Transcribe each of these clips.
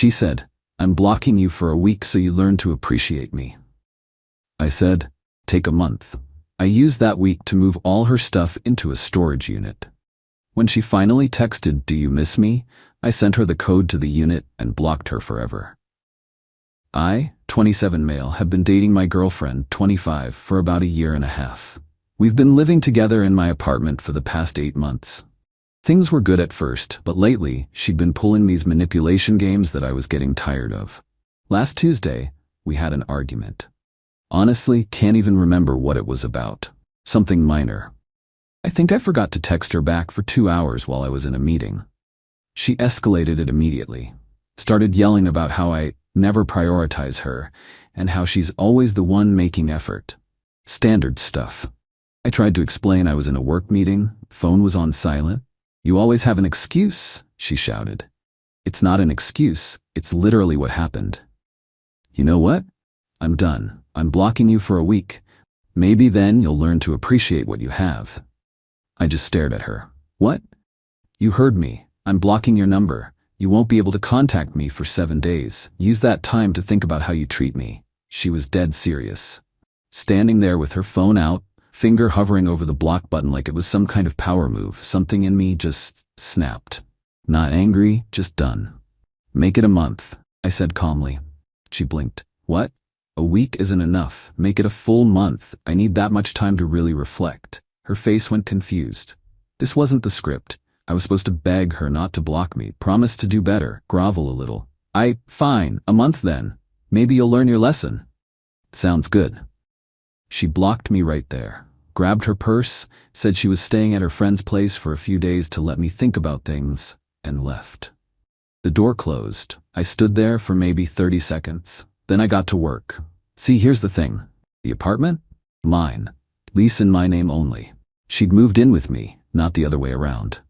She said, "I'm blocking you for a week so you learn to appreciate me." I said, "Take a month." I used that week to move all her stuff into a storage unit. When she finally texted, "Do you miss me?" I sent her the code to the unit and blocked her forever. I, 27 male, have been dating my girlfriend, 25, for about a year and a half. We've been living together in my apartment for the past 8 months. Things were good at first, but lately, she'd been pulling these manipulation games that I was getting tired of. Last Tuesday, we had an argument. Honestly, can't even remember what it was about. Something minor. I think I forgot to text her back for 2 hours while I was in a meeting. She escalated it immediately. Started yelling about how I never prioritize her and how she's always the one making effort. Standard stuff. I tried to explain I was in a work meeting, phone was on silent. "You always have an excuse," she shouted. "It's not an excuse, it's literally what happened." "You know what? I'm done. I'm blocking you for a week. Maybe then you'll learn to appreciate what you have." I just stared at her. "What?" "You heard me. I'm blocking your number. You won't be able to contact me for 7 days. Use that time to think about how you treat me." She was dead serious. Standing there with her phone out, finger hovering over the block button like it was some kind of power move, something in me just snapped. Not angry, just done. "Make it a month," I said calmly. She blinked. "What? A week isn't enough. Make it a full month. I need that much time to really reflect." Her face went confused. This wasn't the script. I was supposed to beg her not to block me, promise to do better, grovel a little. Fine, a month then. Maybe you'll learn your lesson." "Sounds good." She blocked me right there, grabbed her purse, said she was staying at her friend's place for a few days to let me think about things, and left. The door closed. I stood there for maybe 30 seconds. Then I got to work. See, here's the thing. The apartment? Mine. Lease in my name only. She'd moved in with me, not the other way around.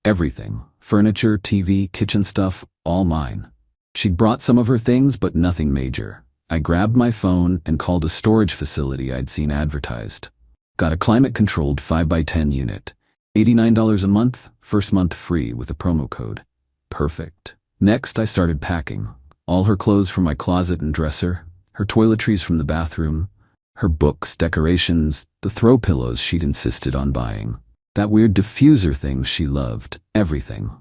Everything. Furniture, TV, kitchen stuff, all mine. She'd brought some of her things, but nothing major. I grabbed my phone and called a storage facility I'd seen advertised. Got a climate-controlled 5x10 unit. $89 a month, first month free with a promo code. Perfect. Next, I started packing. All her clothes from my closet and dresser, her toiletries from the bathroom, her books, decorations, the throw pillows she'd insisted on buying. That weird diffuser thing she loved, everything.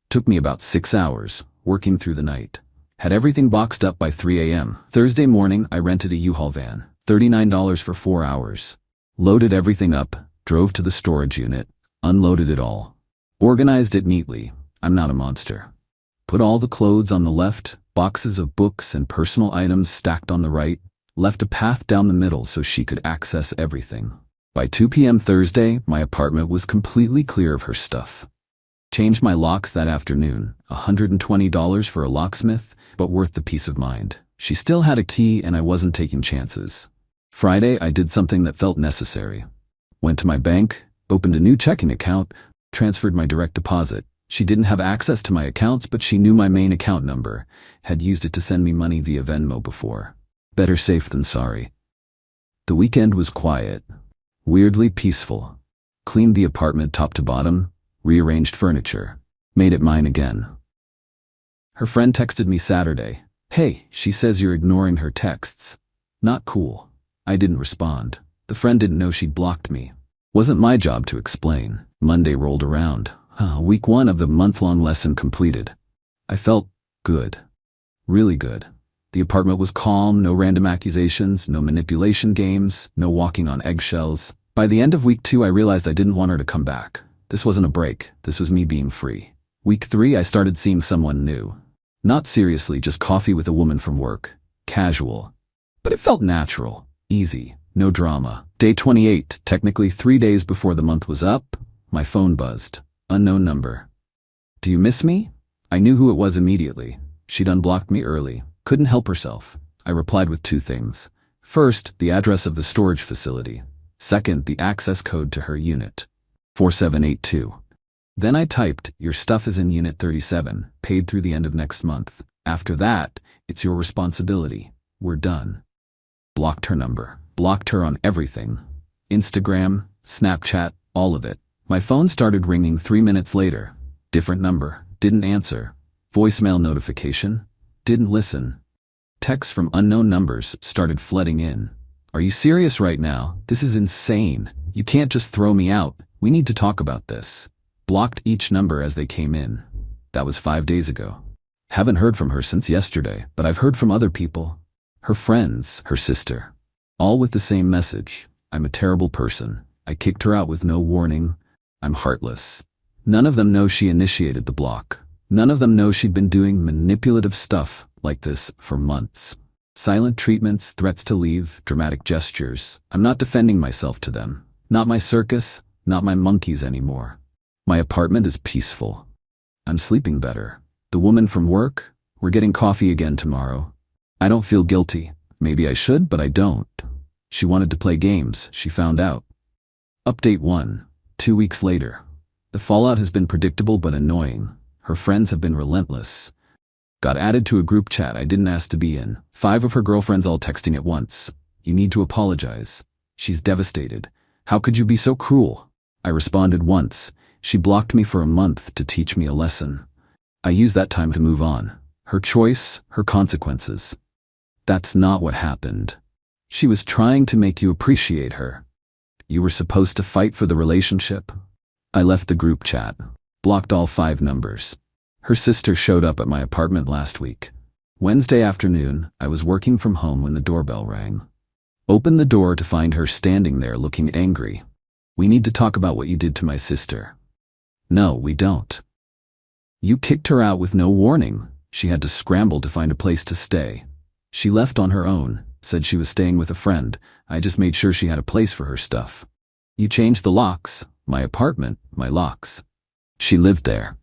Took me about 6 hours, working through the night. Had everything boxed up by 3 a.m. Thursday morning, I rented a U-Haul van, $39 for 4 hours. Loaded everything up, drove to the storage unit, unloaded it all. Organized it neatly. I'm not a monster. Put all the clothes on the left, boxes of books and personal items stacked on the right, left a path down the middle so she could access everything. By 2 p.m. Thursday, my apartment was completely clear of her stuff. Changed my locks that afternoon, $120 for a locksmith, but worth the peace of mind. She still had a key and I wasn't taking chances. Friday, I did something that felt necessary. Went to my bank, opened a new checking account, transferred my direct deposit. She didn't have access to my accounts, but she knew my main account number, had used it to send me money via Venmo before. Better safe than sorry. The weekend was quiet, weirdly peaceful. Cleaned the apartment top to bottom, rearranged furniture, made it mine again. Her friend texted me Saturday. "Hey, she says you're ignoring her texts." Not cool. I didn't respond. The friend didn't know she'd blocked me. Wasn't my job to explain. Monday rolled around. Week 1 of the month-long lesson completed. I felt good. Really good. The apartment was calm, no random accusations, no manipulation games, no walking on eggshells. By the end of week 2, I realized I didn't want her to come back. This wasn't a break. This was me being free. Week 3, I started seeing someone new. Not seriously, just coffee with a woman from work. Casual. But it felt natural. Easy. No drama. Day 28, technically 3 days before the month was up, my phone buzzed. Unknown number. "Do you miss me?" I knew who it was immediately. She'd unblocked me early. Couldn't help herself. I replied with 2 things. First, the address of the storage facility. Second, the access code to her unit. 4782. Then I typed, "Your stuff is in Unit 37, paid through the end of next month. After that, it's your responsibility. We're done." Blocked her number. Blocked her on everything. Instagram, Snapchat, all of it. My phone started ringing 3 minutes later. Different number. Didn't answer. Voicemail notification. Didn't listen. Texts from unknown numbers started flooding in. Are you serious right now? This is insane. You can't just throw me out. We need to talk about this. Blocked each number as they came in. That was 5 days ago. Haven't heard from her since yesterday, but I've heard from other people. Her friends, her sister. All with the same message. I'm a terrible person. I kicked her out with no warning. I'm heartless. None of them know she initiated the block. None of them know she'd been doing manipulative stuff like this for months. Silent treatments, threats to leave, dramatic gestures. I'm not defending myself to them. Not my circus, not my monkeys anymore. My apartment is peaceful. I'm sleeping better. The woman from work, we're getting coffee again tomorrow. I don't feel guilty. Maybe I should, but I don't. She wanted to play games, she found out. Update 1. 2 weeks later. The fallout has been predictable but annoying. Her friends have been relentless. Got added to a group chat I didn't ask to be in. 5 of her girlfriends all texting at once. You need to apologize. She's devastated. How could you be so cruel? I responded once. She blocked me for a month to teach me a lesson. I used that time to move on. Her choice, her consequences. That's not what happened. She was trying to make you appreciate her. You were supposed to fight for the relationship. I left the group chat. Blocked all 5 numbers. Her sister showed up at my apartment last week. Wednesday afternoon, I was working from home when the doorbell rang. Opened the door to find her standing there looking angry. We need to talk about what you did to my sister. No, we don't. You kicked her out with no warning. She had to scramble to find a place to stay. She left on her own, said she was staying with a friend. I just made sure she had a place for her stuff. You changed the locks. My apartment, my locks. She lived there.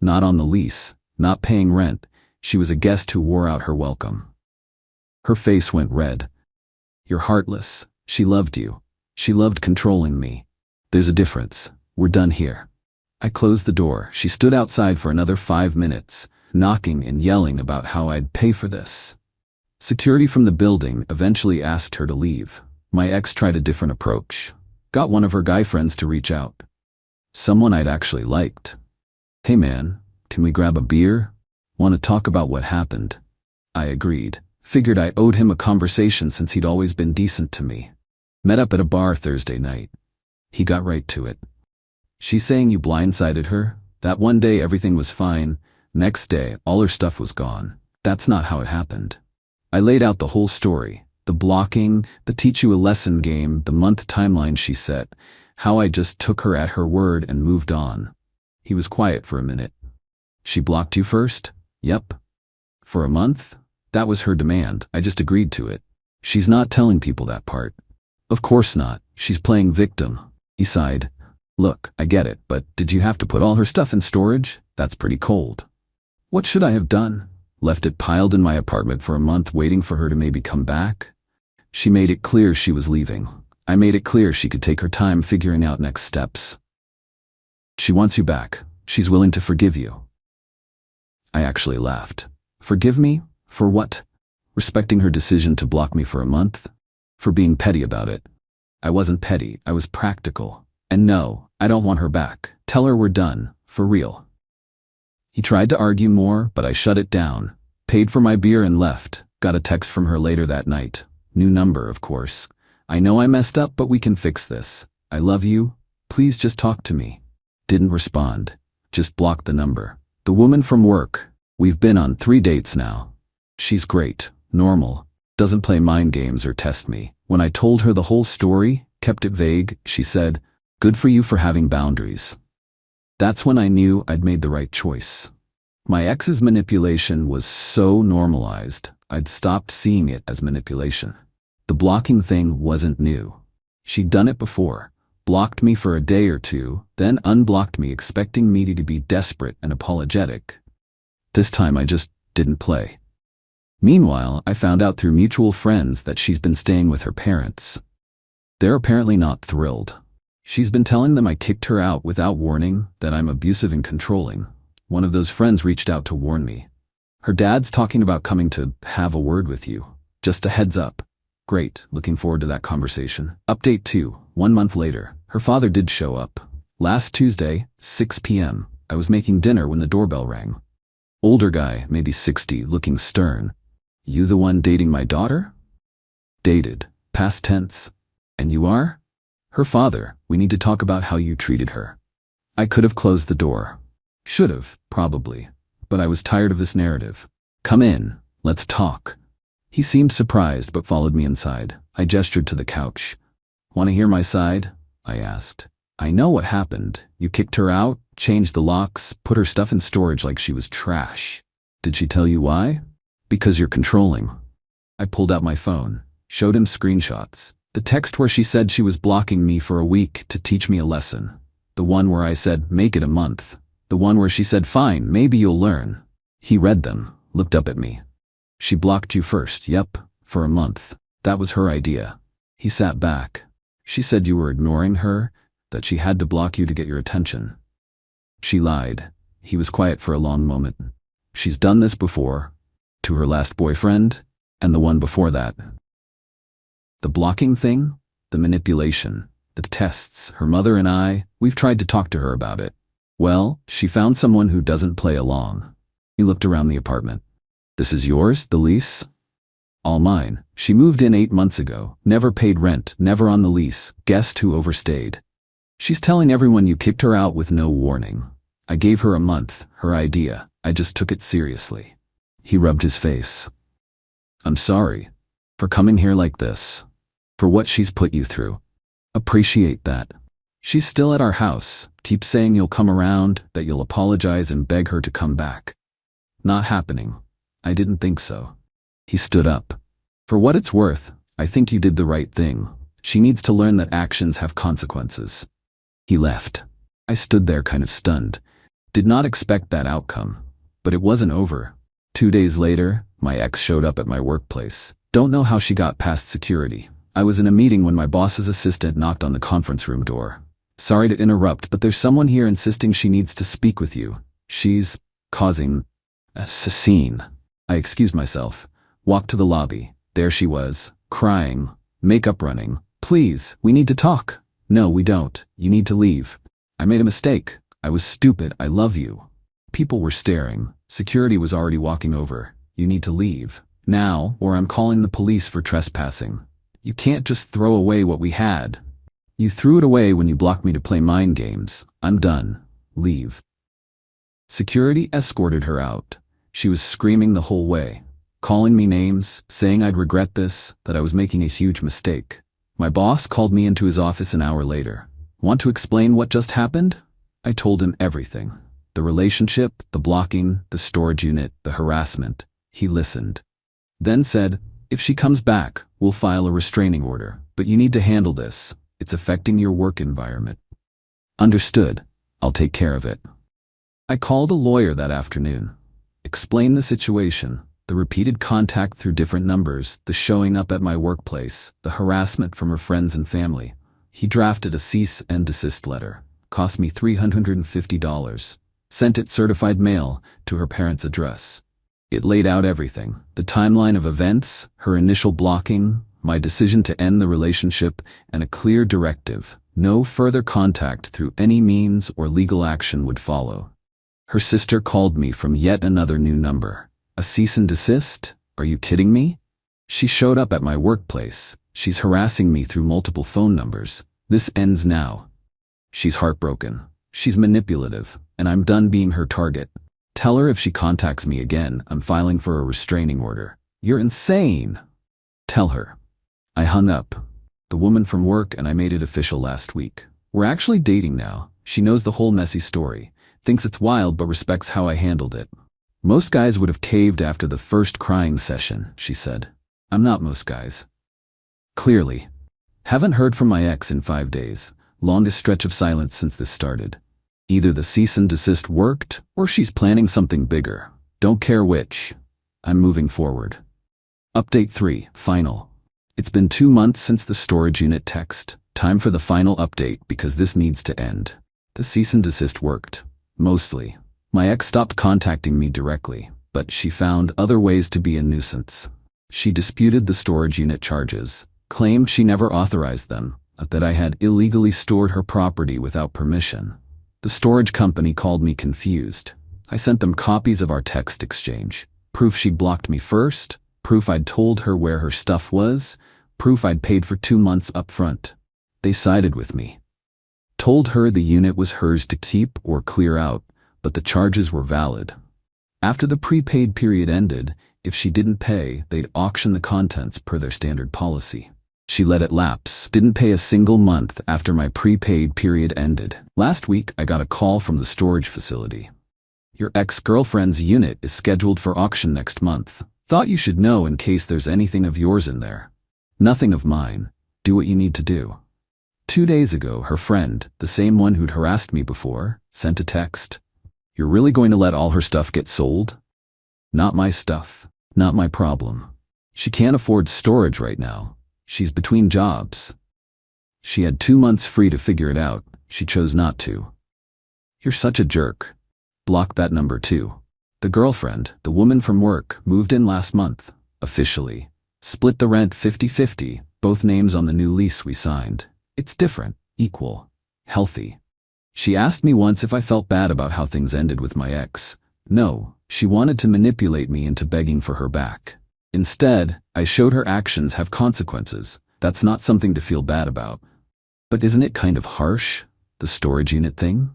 Not on the lease, not paying rent. She was a guest who wore out her welcome. Her face went red. You're heartless. She loved you. She loved controlling me. There's a difference. We're done here. I closed the door. She stood outside for another 5 minutes, knocking and yelling about how I'd pay for this. Security from the building eventually asked her to leave. My ex tried a different approach. Got one of her guy friends to reach out. Someone I'd actually liked. Hey man, can we grab a beer? Want to talk about what happened? I agreed. Figured I owed him a conversation since he'd always been decent to me. Met up at a bar Thursday night. He got right to it. She's saying you blindsided her? That one day everything was fine. Next day, all her stuff was gone. That's not how it happened. I laid out the whole story. The blocking, the teach you a lesson game, the month timeline she set, how I just took her at her word and moved on. He was quiet for a minute. She blocked you first? Yep. For a month? That was her demand. I just agreed to it. She's not telling people that part. Of course not. She's playing victim. He sighed. Look, I get it, but did you have to put all her stuff in storage? That's pretty cold. What should I have done? Left it piled in my apartment for a month waiting for her to maybe come back? She made it clear she was leaving. I made it clear she could take her time figuring out next steps. She wants you back. She's willing to forgive you. I actually laughed. Forgive me? For what? Respecting her decision to block me for a month? For being petty about it. I wasn't petty, I was practical. And no, I don't want her back. Tell her we're done, for real. He tried to argue more, but I shut it down. Paid for my beer and left. Got a text from her later that night. New number, of course. I know I messed up, but we can fix this. I love you. Please just talk to me. Didn't respond. Just blocked the number. The woman from work. We've been on 3 dates now. She's great, normal, doesn't play mind games or test me. When I told her the whole story, kept it vague, she said, "Good for you for having boundaries." That's when I knew I'd made the right choice. My ex's manipulation was so normalized, I'd stopped seeing it as manipulation. The blocking thing wasn't new. She'd done it before. Blocked me for a day or two, then unblocked me expecting me to be desperate and apologetic. This time I just didn't play. Meanwhile, I found out through mutual friends that she's been staying with her parents. They're apparently not thrilled. She's been telling them I kicked her out without warning, that I'm abusive and controlling. One of those friends reached out to warn me. Her dad's talking about coming to have a word with you. Just a heads up. Great, looking forward to that conversation. Update 2, 1 month later. Her father did show up. Last Tuesday, 6 p.m. I was making dinner when the doorbell rang. Older guy, maybe 60, looking stern. You the one dating my daughter? Dated. Past tense. And you are? Her father. We need to talk about how you treated her. I could have closed the door. Should have, probably. But I was tired of this narrative. Come in. Let's talk. He seemed surprised but followed me inside. I gestured to the couch. Want to hear my side? I asked. I know what happened. You kicked her out, changed the locks, put her stuff in storage like she was trash. Did she tell you why? Because you're controlling. I pulled out my phone, showed him screenshots. The text where she said she was blocking me for a week to teach me a lesson. The one where I said, make it a month. The one where she said, fine, maybe you'll learn. He read them, looked up at me. She blocked you first, yep, for a month. That was her idea. He sat back. She said you were ignoring her, that she had to block you to get your attention. She lied. He was quiet for a long moment. She's done this before. To her last boyfriend, and the one before that. The blocking thing, the manipulation, the tests, her mother and we've tried to talk to her about it. Well, she found someone who doesn't play along. He looked around the apartment. This is yours, the lease? All mine. She moved in 8 months ago, never paid rent, never on the lease, guessed who overstayed. She's telling everyone you kicked her out with no warning. I gave her a month, her idea. I just took it seriously. He rubbed his face. I'm sorry. For coming here like this. For what she's put you through. Appreciate that. She's still at our house. Keep saying you'll come around, that you'll apologize and beg her to come back. Not happening. I didn't think so. He stood up. For what it's worth, I think you did the right thing. She needs to learn that actions have consequences. He left. I stood there kind of stunned. Did not expect that outcome. But it wasn't over. 2 days later, my ex showed up at my workplace. Don't know how she got past security. I was in a meeting when my boss's assistant knocked on the conference room door. Sorry to interrupt, but there's someone here insisting she needs to speak with you. She's causing a scene. I excused myself, walked to the lobby. There she was, crying, makeup running. Please, we need to talk. No, we don't. You need to leave. I made a mistake. I was stupid. I love you. People were staring. Security was already walking over. You need to leave. Now, or I'm calling the police for trespassing. You can't just throw away what we had. You threw it away when you blocked me to play mind games. I'm done. Leave. Security escorted her out. She was screaming the whole way, calling me names, saying I'd regret this, that I was making a huge mistake. My boss called me into his office an hour later. Want to explain what just happened? I told him everything. The relationship, the blocking, the storage unit, the harassment. He listened. Then said, if she comes back, we'll file a restraining order, but you need to handle this. It's affecting your work environment. Understood. I'll take care of it. I called a lawyer that afternoon. Explained the situation, the repeated contact through different numbers, the showing up at my workplace, the harassment from her friends and family. He drafted a cease and desist letter. Cost me $350. Sent it certified mail to her parents' address. It laid out everything, the timeline of events, her initial blocking, my decision to end the relationship, and a clear directive. No further contact through any means or legal action would follow. Her sister called me from yet another new number. A cease and desist? Are you kidding me? She showed up at my workplace. She's harassing me through multiple phone numbers. This ends now. She's heartbroken. She's manipulative, and I'm done being her target. Tell her if she contacts me again, I'm filing for a restraining order. You're insane. Tell her. I hung up. The woman from work and I made it official last week. We're actually dating now. She knows the whole messy story. Thinks it's wild but respects how I handled it. Most guys would have caved after the first crying session, she said. I'm not most guys. Clearly. Haven't heard from my ex in 5 days. Longest stretch of silence since this started. Either the cease and desist worked, or she's planning something bigger. Don't care which. I'm moving forward. Update 3, final. It's been 2 months since the storage unit text. Time for the final update because this needs to end. The cease and desist worked. Mostly. My ex stopped contacting me directly, but she found other ways to be a nuisance. She disputed the storage unit charges, claimed she never authorized them, that I had illegally stored her property without permission. The storage company called me confused. I sent them copies of our text exchange. Proof she blocked me first, proof I'd told her where her stuff was, proof I'd paid for 2 months up front. They sided with me. Told her the unit was hers to keep or clear out, but the charges were valid. After the prepaid period ended, if she didn't pay, they'd auction the contents per their standard policy. She let it lapse, didn't pay a single month after my prepaid period ended. Last week, I got a call from the storage facility. Your ex-girlfriend's unit is scheduled for auction next month. Thought you should know in case there's anything of yours in there. Nothing of mine. Do what you need to do. 2 days ago, her friend, the same one who'd harassed me before, sent a text. You're really going to let all her stuff get sold? Not my stuff. Not my problem. She can't afford storage right now. She's between jobs. She had 2 months free to figure it out. She chose not to. You're such a jerk. Block that number too. The girlfriend, the woman from work, moved in last month. Officially. Split the rent 50-50, both names on the new lease we signed. It's different, equal, healthy. She asked me once if I felt bad about how things ended with my ex. No, she wanted to manipulate me into begging for her back. Instead, I showed her actions have consequences. That's not something to feel bad about. But isn't it kind of harsh, the storage unit thing?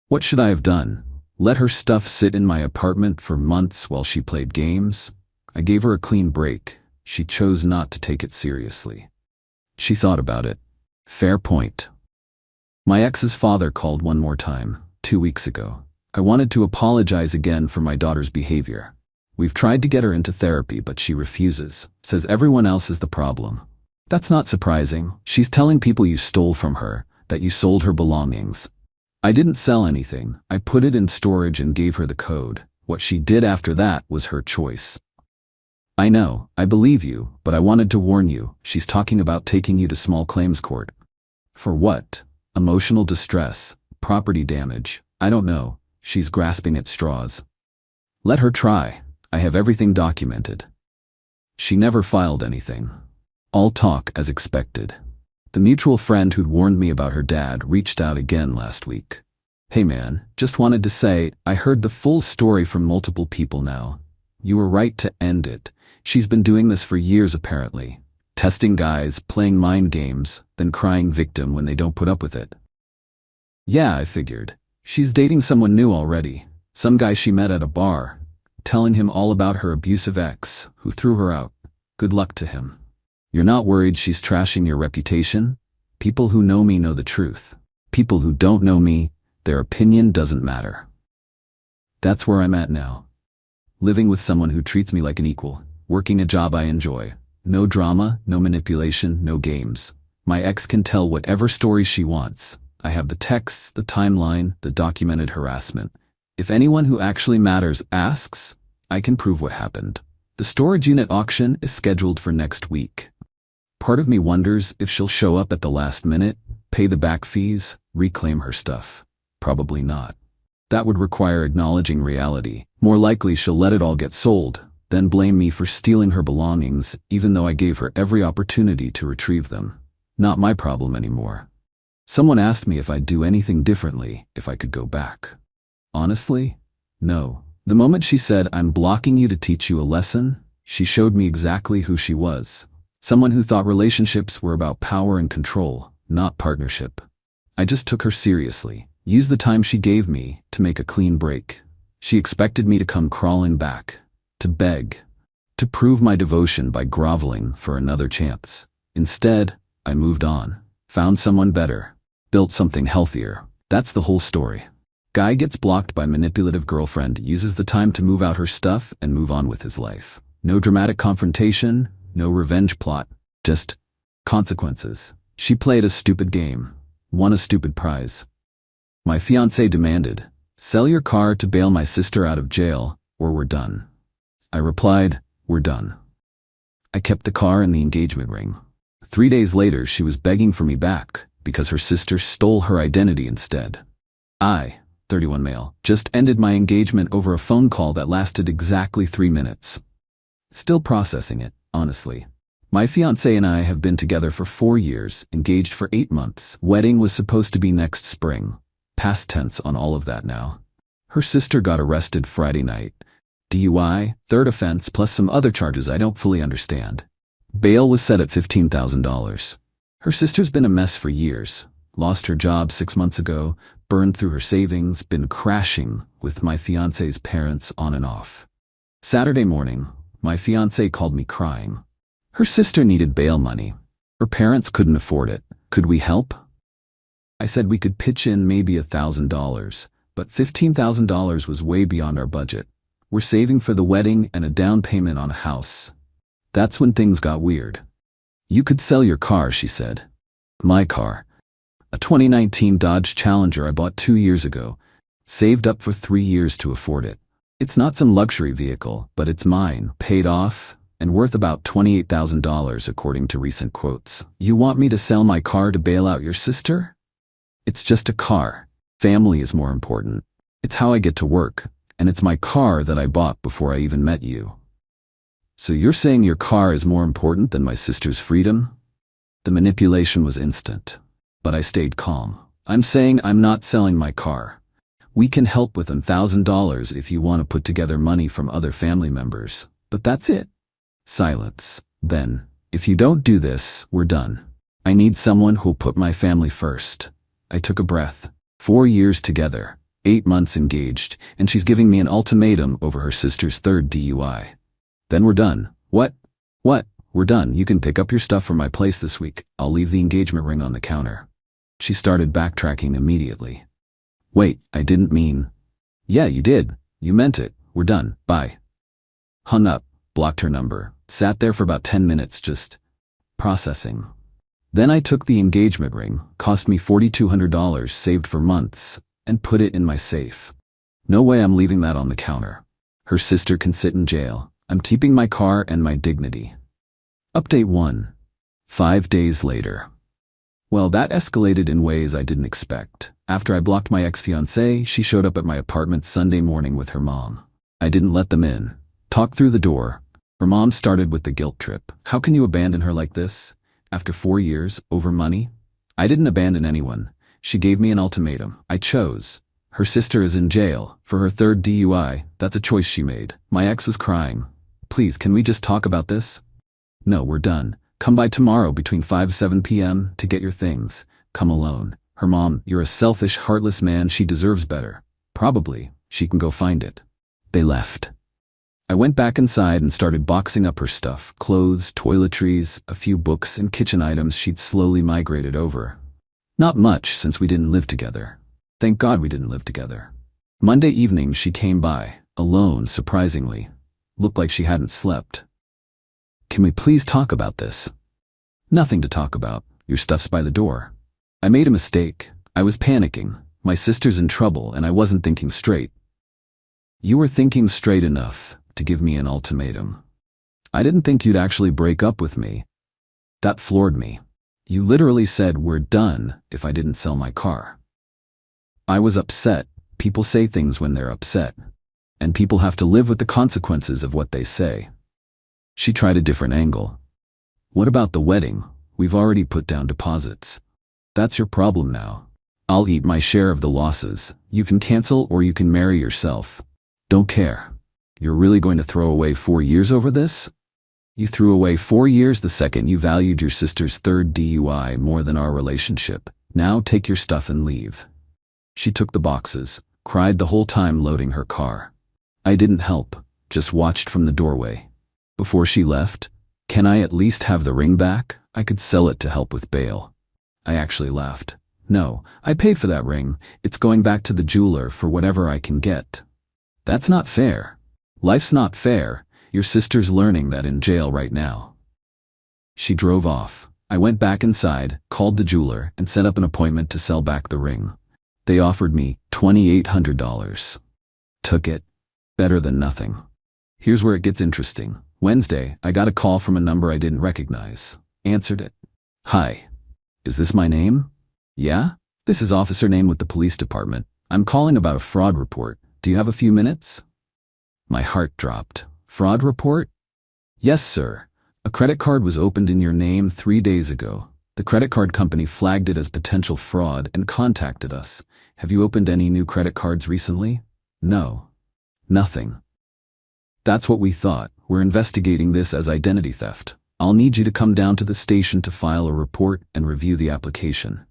What should I have done? Let her stuff sit in my apartment for months while she played games? I gave her a clean break. She chose not to take it seriously. She thought about it. Fair point. My ex's father called one more time, 2 weeks ago. I wanted to apologize again for my daughter's behavior. We've tried to get her into therapy, but she refuses, says everyone else is the problem. That's not surprising. She's telling people you stole from her, that you sold her belongings. I didn't sell anything. I put it in storage and gave her the code. What she did after that was her choice. I know, I believe you, but I wanted to warn you. She's talking about taking you to small claims court. For what? Emotional distress, property damage, I don't know. She's grasping at straws. Let her try. I have everything documented. She never filed anything. All talk as expected. The mutual friend who'd warned me about her dad reached out again last week. Hey man, just wanted to say, I heard the full story from multiple people now. You were right to end it. She's been doing this for years apparently. Testing guys, playing mind games, then crying victim when they don't put up with it. Yeah, I figured. She's dating someone new already. Some guy she met at a bar. Telling him all about her abusive ex, who threw her out. Good luck to him. You're not worried she's trashing your reputation? People who know me know the truth. People who don't know me, their opinion doesn't matter. That's where I'm at now. Living with someone who treats me like an equal, working a job I enjoy. No drama, no manipulation, no games. My ex can tell whatever story she wants. I have the texts, the timeline, the documented harassment. If anyone who actually matters asks, I can prove what happened. The storage unit auction is scheduled for next week. Part of me wonders if she'll show up at the last minute, pay the back fees, reclaim her stuff. Probably not. That would require acknowledging reality. More likely she'll let it all get sold, then blame me for stealing her belongings, even though I gave her every opportunity to retrieve them. Not my problem anymore. Someone asked me if I'd do anything differently, if I could go back. Honestly, no. The moment she said, I'm blocking you to teach you a lesson, she showed me exactly who she was. Someone who thought relationships were about power and control, not partnership. I just took her seriously, used the time she gave me to make a clean break. She expected me to come crawling back, to beg, to prove my devotion by groveling for another chance. Instead, I moved on, found someone better, built something healthier. That's the whole story. Guy gets blocked by manipulative girlfriend, uses the time to move out her stuff and move on with his life. No dramatic confrontation, no revenge plot, just consequences. She played a stupid game, won a stupid prize. My fiancé demanded, sell your car to bail my sister out of jail, or we're done. I replied, we're done. I kept the car and the engagement ring. 3 days later, she was begging for me back because her sister stole her identity instead. I, 31 male, just ended my engagement over a phone call that lasted exactly 3 minutes. Still processing it, honestly. My fiancé and I have been together for 4 years, engaged for 8 months. Wedding was supposed to be next spring. Past tense on all of that now. Her sister got arrested Friday night. DUI, third offense, plus some other charges I don't fully understand. Bail was set at $15,000. Her sister's been a mess for years. Lost her job 6 months ago, burned through her savings, been crashing with my fiance's parents on and off. Saturday morning, my fiance called me crying. Her sister needed bail money. Her parents couldn't afford it. Could we help? I said we could pitch in maybe $1,000, but $15,000 was way beyond our budget. We're saving for the wedding and a down payment on a house. That's when things got weird. You could sell your car, she said. My car. A 2019 Dodge Challenger I bought 2 years ago. Saved up for 3 years to afford it. It's not some luxury vehicle, but it's mine, paid off, and worth about $28,000 according to recent quotes. You want me to sell my car to bail out your sister? It's just a car. Family is more important. It's how I get to work, and it's my car that I bought before I even met you. So you're saying your car is more important than my sister's freedom? The manipulation was instant, but I stayed calm. I'm saying I'm not selling my car. We can help with $1,000 if you want to put together money from other family members, but that's it. Silence. Then, if you don't do this, we're done. I need someone who'll put my family first. I took a breath. 4 years together, 8 months engaged, and she's giving me an ultimatum over her sister's third DUI. Then we're done. What? We're done. You can pick up your stuff from my place this week. I'll leave the engagement ring on the counter. She started backtracking immediately. Wait, I didn't mean. Yeah, you did. You meant it. We're done. Bye. Hung up, blocked her number, sat there for about 10 minutes just processing. Then I took the engagement ring, cost me $4,200 saved for months, and put it in my safe. No way I'm leaving that on the counter. Her sister can sit in jail. I'm keeping my car and my dignity. Update 1. 5 days later. Well, that escalated in ways I didn't expect. After I blocked my ex-fiancée, she showed up at my apartment Sunday morning with her mom. I didn't let them in. Talked through the door. Her mom started with the guilt trip. How can you abandon her like this? After 4 years, over money? I didn't abandon anyone. She gave me an ultimatum. I chose. Her sister is in jail for her third DUI. That's a choice she made. My ex was crying. Please, can we just talk about this? No, we're done. Come by tomorrow between 5 and 7 p.m. to get your things. Come alone. Her mom, you're a selfish, heartless man. She deserves better. Probably. She can go find it. They left. I went back inside and started boxing up her stuff. Clothes, toiletries, a few books and kitchen items she'd slowly migrated over. Not much since we didn't live together. Thank God we didn't live together. Monday evening she came by, alone surprisingly. Looked like she hadn't slept. Can we please talk about this? Nothing to talk about. Your stuff's by the door. I made a mistake. I was panicking. My sister's in trouble and I wasn't thinking straight. You were thinking straight enough to give me an ultimatum. I didn't think you'd actually break up with me. That floored me. You literally said we're done if I didn't sell my car. I was upset. People say things when they're upset, and people have to live with the consequences of what they say. She tried a different angle. What about the wedding? We've already put down deposits. That's your problem now. I'll eat my share of the losses. You can cancel or you can marry yourself. Don't care. You're really going to throw away 4 years over this? You threw away 4 years the second you valued your sister's third DUI more than our relationship. Now take your stuff and leave. She took the boxes, cried the whole time loading her car. I didn't help, just watched from the doorway. Before she left, can I at least have the ring back? I could sell it to help with bail. I actually laughed. No, I paid for that ring. It's going back to the jeweler for whatever I can get. That's not fair. Life's not fair. Your sister's learning that in jail right now. She drove off. I went back inside, called the jeweler, and set up an appointment to sell back the ring. They offered me $2,800. Took it. Better than nothing. Here's where it gets interesting. Wednesday, I got a call from a number I didn't recognize. Answered it. Hi. Is this my name? Yeah? This is officer name with the police department. I'm calling about a fraud report. Do you have a few minutes? My heart dropped. Fraud report? Yes, sir. A credit card was opened in your name 3 days ago. The credit card company flagged it as potential fraud and contacted us. Have you opened any new credit cards recently? No. Nothing. That's what we thought. We're investigating this as identity theft. I'll need you to come down to the station to file a report and review the application.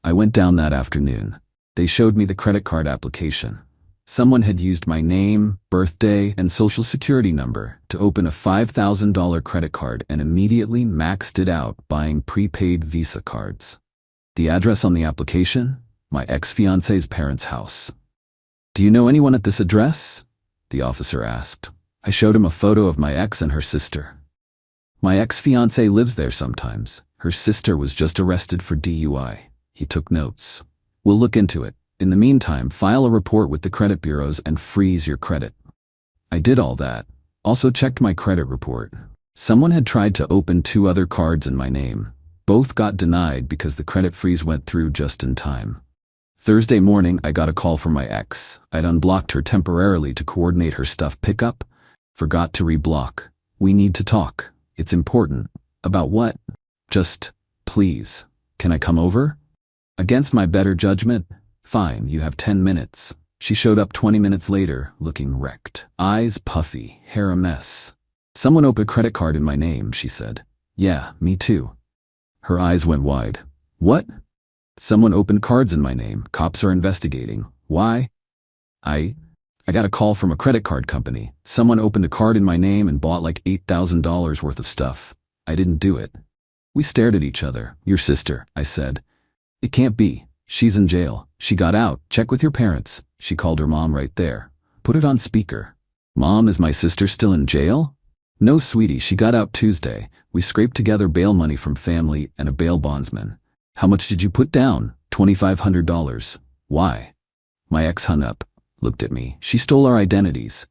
I went down that afternoon. They showed me the credit card application. Someone had used my name, birthday, and social security number to open a $5,000 credit card and immediately maxed it out buying prepaid Visa cards. The address on the application? My ex-fiancé's parents' house. "Do you know anyone at this address?" the officer asked. I showed him a photo of my ex and her sister. "My ex-fiancée lives there sometimes. Her sister was just arrested for DUI. He took notes. "We'll look into it. In the meantime, file a report with the credit bureaus and freeze your credit." I did all that. Also checked my credit report. Someone had tried to open 2 other cards in my name. Both got denied because the credit freeze went through just in time. Thursday morning, I got a call from my ex. I'd unblocked her temporarily to coordinate her stuff pickup. Forgot to reblock. "We need to talk. It's important." "About what?" "Just, please. Can I come over?" Against my better judgment, "Fine, you have 10 minutes. She showed up 20 minutes later, looking wrecked. Eyes puffy, hair a mess. "Someone opened a credit card in my name," she said. "Yeah, me too." Her eyes went wide. "What?" "Someone opened cards in my name. Cops are investigating." "Why?" I got a call from a credit card company. Someone opened a card in my name and bought like $8,000 worth of stuff. I didn't do it." We stared at each other. "Your sister," I said. "It can't be. She's in jail. She got out. Check with your parents." She called her mom right there. Put it on speaker. "Mom, is my sister still in jail?" "No, sweetie, she got out Tuesday. We scraped together bail money from family and a bail bondsman." "How much did you put down?" $2,500. "Why?" My ex hung up, looked at me. "She stole our identities."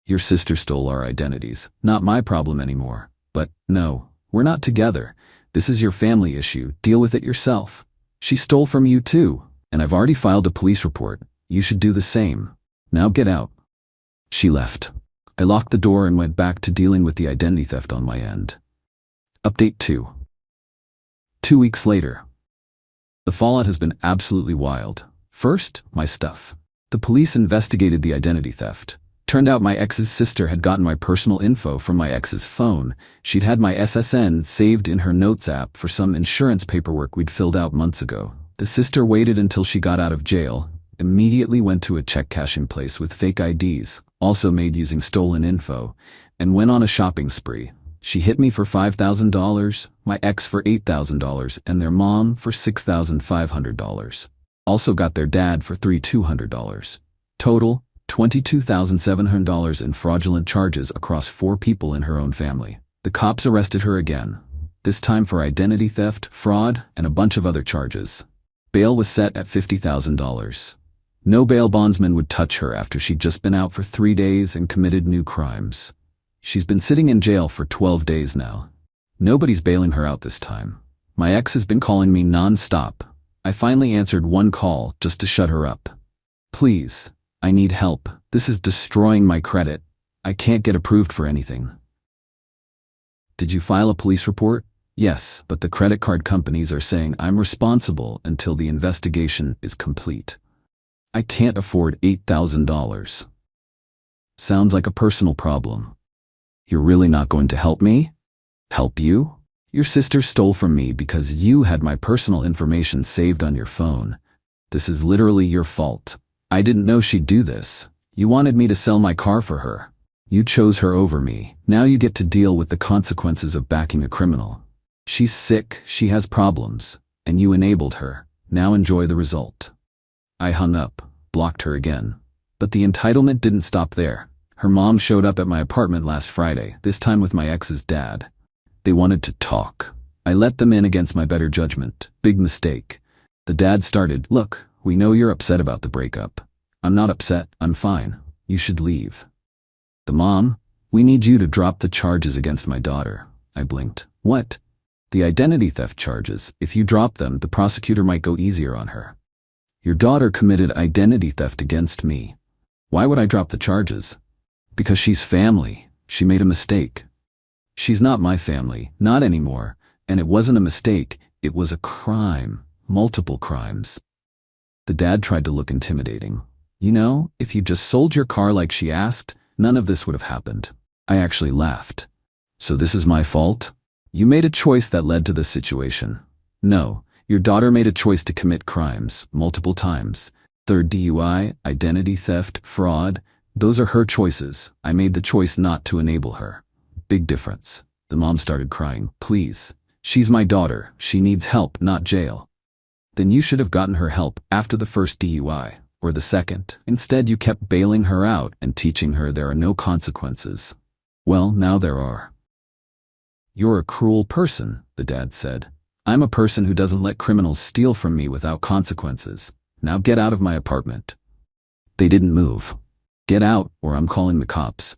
"Your sister stole our identities. Not my problem anymore." "But, no, we're not together. This is your family issue. Deal with it yourself." "She stole from you too, and I've already filed a police report. You should do the same. Now get out." She left. I locked the door and went back to dealing with the identity theft on my end. Update 2. 2 weeks later. The fallout has been absolutely wild. First, my stuff. The police investigated the identity theft. Turned out my ex's sister had gotten my personal info from my ex's phone. She'd had my SSN saved in her notes app for some insurance paperwork we'd filled out months ago. The sister waited until she got out of jail, immediately went to a check cashing place with fake IDs, also made using stolen info, and went on a shopping spree. She hit me for $5,000, my ex for $8,000, and their mom for $6,500. Also got their dad for $3,200. Total, $22,700 in fraudulent charges across 4 people in her own family. The cops arrested her again, this time for identity theft, fraud, and a bunch of other charges. Bail was set at $50,000. No bail bondsman would touch her after she'd just been out for 3 days and committed new crimes. She's been sitting in jail for 12 days now. Nobody's bailing her out this time. My ex has been calling me non-stop. I finally answered one call just to shut her up. "Please. I need help. This is destroying my credit. I can't get approved for anything." "Did you file a police report?" "Yes, but the credit card companies are saying I'm responsible until the investigation is complete. I can't afford $8,000. Sounds like a personal problem. You're really not going to help me?" "Help you? Your sister stole from me because you had my personal information saved on your phone. This is literally your fault. I didn't know she'd do this. You wanted me to sell my car for her. You chose her over me. Now you get to deal with the consequences of backing a criminal. She's sick, she has problems, and you enabled her. Now enjoy the result." I hung up, blocked her again. But the entitlement didn't stop there. Her mom showed up at my apartment last Friday, this time with my ex's dad. They wanted to talk. I let them in against my better judgment. Big mistake. The dad started, "Look, we know you're upset about the breakup." "I'm not upset, I'm fine. You should leave." The mom, "We need you to drop the charges against my daughter." I blinked. "What?" "The identity theft charges. If you drop them, the prosecutor might go easier on her." "Your daughter committed identity theft against me. Why would I drop the charges?" "Because she's family. She made a mistake." "She's not my family, not anymore. And it wasn't a mistake, it was a crime. Multiple crimes." The dad tried to look intimidating. You know, if you just sold your car like she asked, none of this would have happened. I actually laughed. So this is my fault? You made a choice that led to this situation. No, your daughter made a choice to commit crimes, multiple times. Third DUI, identity theft, fraud. Those are her choices. I made the choice not to enable her. Big difference. The mom started crying. Please. She's my daughter. She needs help, not jail. Then you should have gotten her help after the first DUI, or the second. Instead, you kept bailing her out and teaching her there are no consequences. Well, now there are. You're a cruel person, the dad said. I'm a person who doesn't let criminals steal from me without consequences. Now get out of my apartment. They didn't move. Get out, or I'm calling the cops.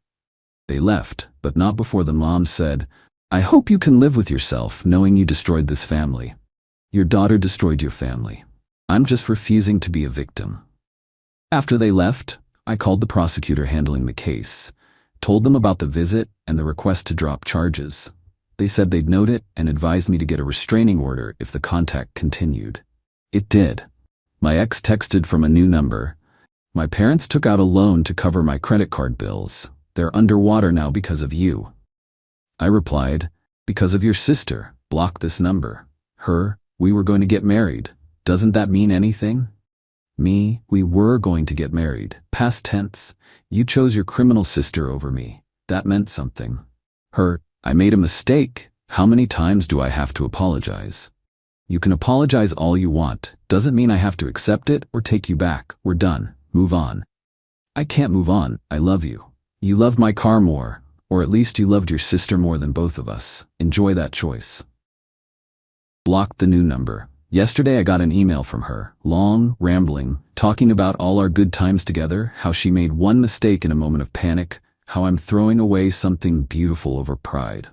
They left, but not before the mom said, I hope you can live with yourself knowing you destroyed this family. Your daughter destroyed your family. I'm just refusing to be a victim. After they left, I called the prosecutor handling the case, told them about the visit and the request to drop charges. They said they'd note it and advised me to get a restraining order if the contact continued. It did. My ex texted from a new number. My parents took out a loan to cover my credit card bills. They're underwater now because of you. I replied, because of your sister. Block this number. Her, we were going to get married. Doesn't that mean anything? Me, we were going to get married. Past tense. You chose your criminal sister over me. That meant something. Her, I made a mistake. How many times do I have to apologize? You can apologize all you want. Doesn't mean I have to accept it or take you back. We're done. Move on. I can't move on. I love you. You loved my car more, or at least you loved your sister more than both of us. Enjoy that choice. Blocked the new number. Yesterday I got an email from her, long, rambling, talking about all our good times together, how she made one mistake in a moment of panic, how I'm throwing away something beautiful over pride.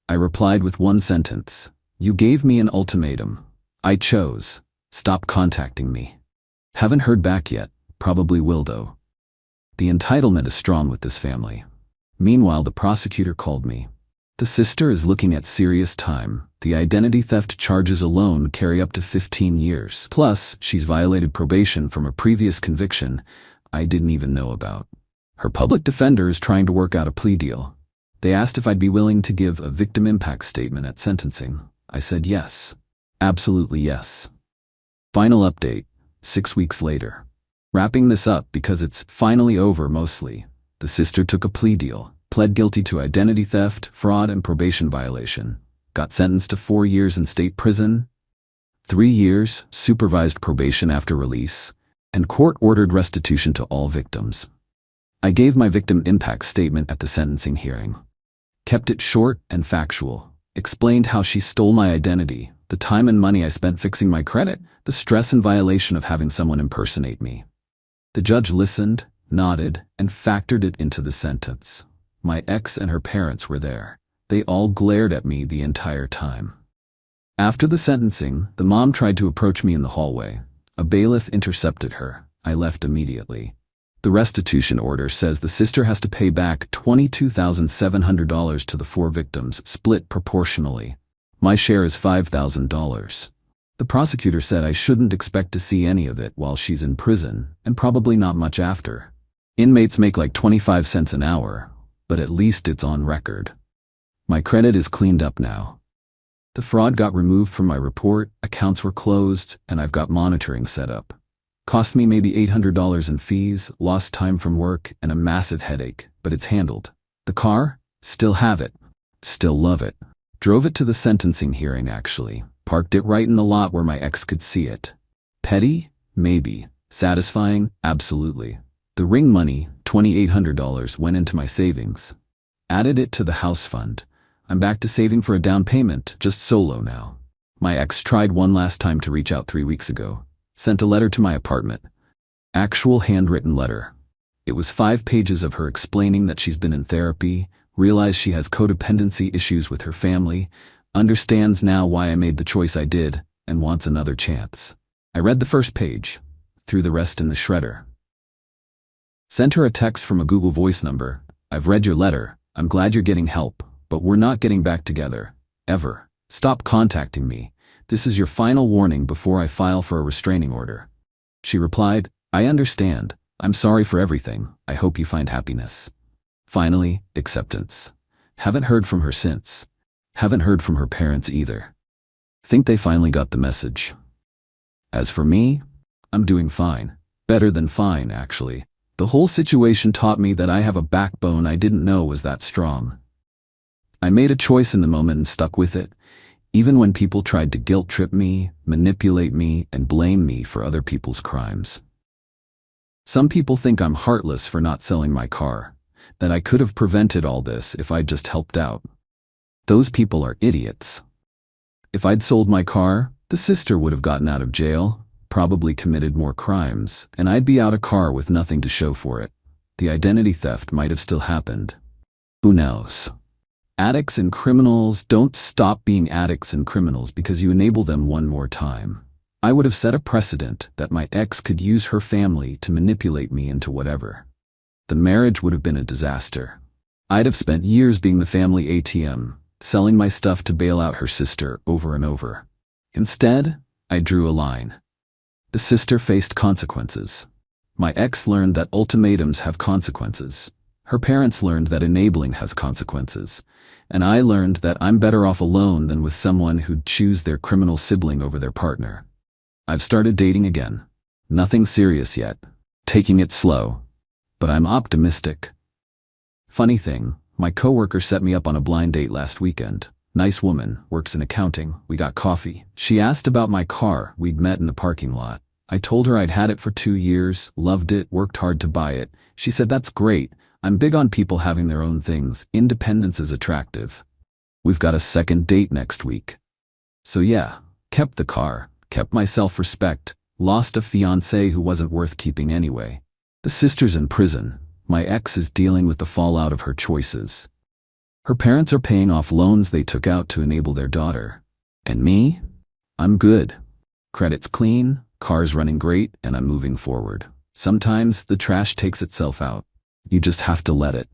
I replied with one sentence. You gave me an ultimatum. I chose. Stop contacting me. Haven't heard back yet. Probably will though. The entitlement is strong with this family. Meanwhile, the prosecutor called me. The sister is looking at serious time. The identity theft charges alone carry up to 15 years. Plus, she's violated probation from a previous conviction I didn't even know about. Her public defender is trying to work out a plea deal. They asked if I'd be willing to give a victim impact statement at sentencing. I said yes. Absolutely yes. Final update, 6 weeks later. Wrapping this up because it's finally over mostly. The sister took a plea deal, pled guilty to identity theft, fraud, and probation violation. Got sentenced to 4 years in state prison, 3 years supervised probation after release, and court-ordered restitution to all victims. I gave my victim impact statement at the sentencing hearing. Kept it short and factual. Explained how she stole my identity, the time and money I spent fixing my credit, the stress and violation of having someone impersonate me. The judge listened, nodded, and factored it into the sentence. My ex and her parents were there. They all glared at me the entire time. After the sentencing, the mom tried to approach me in the hallway. A bailiff intercepted her. I left immediately. The restitution order says the sister has to pay back $22,700 to the 4 victims, split proportionally. My share is $5,000. The prosecutor said I shouldn't expect to see any of it while she's in prison, and probably not much after. Inmates make like 25 cents an hour, but at least it's on record. My credit is cleaned up now. The fraud got removed from my report, accounts were closed, and I've got monitoring set up. Cost me maybe $800 in fees, lost time from work, and a massive headache, but it's handled. The car? Still have it. Still love it. Drove it to the sentencing hearing actually. Parked it right in the lot where my ex could see it. Petty? Maybe. Satisfying? Absolutely. The ring money, $2,800, went into my savings. Added it to the house fund. I'm back to saving for a down payment, just solo now. My ex tried one last time to reach out 3 weeks ago. Sent a letter to my apartment. Actual handwritten letter. It was 5 pages of her explaining that she's been in therapy, realized she has codependency issues with her family, understands now why I made the choice I did, and wants another chance. I read the first page, threw the rest in the shredder. Sent her a text from a Google Voice number. I've read your letter. I'm glad you're getting help, but we're not getting back together. Ever. Stop contacting me. This is your final warning before I file for a restraining order. She replied, I understand. I'm sorry for everything. I hope you find happiness. Finally, acceptance. Haven't heard from her since. Haven't heard from her parents either. Think they finally got the message. As for me, I'm doing fine. Better than fine, actually. The whole situation taught me that I have a backbone I didn't know was that strong. I made a choice in the moment and stuck with it, even when people tried to guilt trip me, manipulate me, and blame me for other people's crimes. Some people think I'm heartless for not selling my car, that I could have prevented all this if I'd just helped out. Those people are idiots. If I'd sold my car, the sister would have gotten out of jail, probably committed more crimes, and I'd be out a car with nothing to show for it. The identity theft might have still happened. Who knows? Addicts and criminals don't stop being addicts and criminals because you enable them one more time. I would have set a precedent that my ex could use her family to manipulate me into whatever. The marriage would have been a disaster. I'd have spent years being the family ATM, selling my stuff to bail out her sister over and over. Instead, I drew a line. The sister faced consequences. My ex learned that ultimatums have consequences. Her parents learned that enabling has consequences. And I learned that I'm better off alone than with someone who'd choose their criminal sibling over their partner. I've started dating again. Nothing serious yet. Taking it slow. But I'm optimistic. Funny thing, my coworker set me up on a blind date last weekend. Nice woman, works in accounting. We got coffee. She asked about my car. We'd met in the parking lot. I told her I'd had it for 2 years, loved it, worked hard to buy it. She said, "That's great. I'm big on people having their own things. Independence is attractive." We've got a second date next week. So yeah, kept the car, kept my self-respect, lost a fiancé who wasn't worth keeping anyway. The sister's in prison. My ex is dealing with the fallout of her choices. Her parents are paying off loans they took out to enable their daughter. And me? I'm good. Credit's clean, car's running great, and I'm moving forward. Sometimes the trash takes itself out. You just have to let it.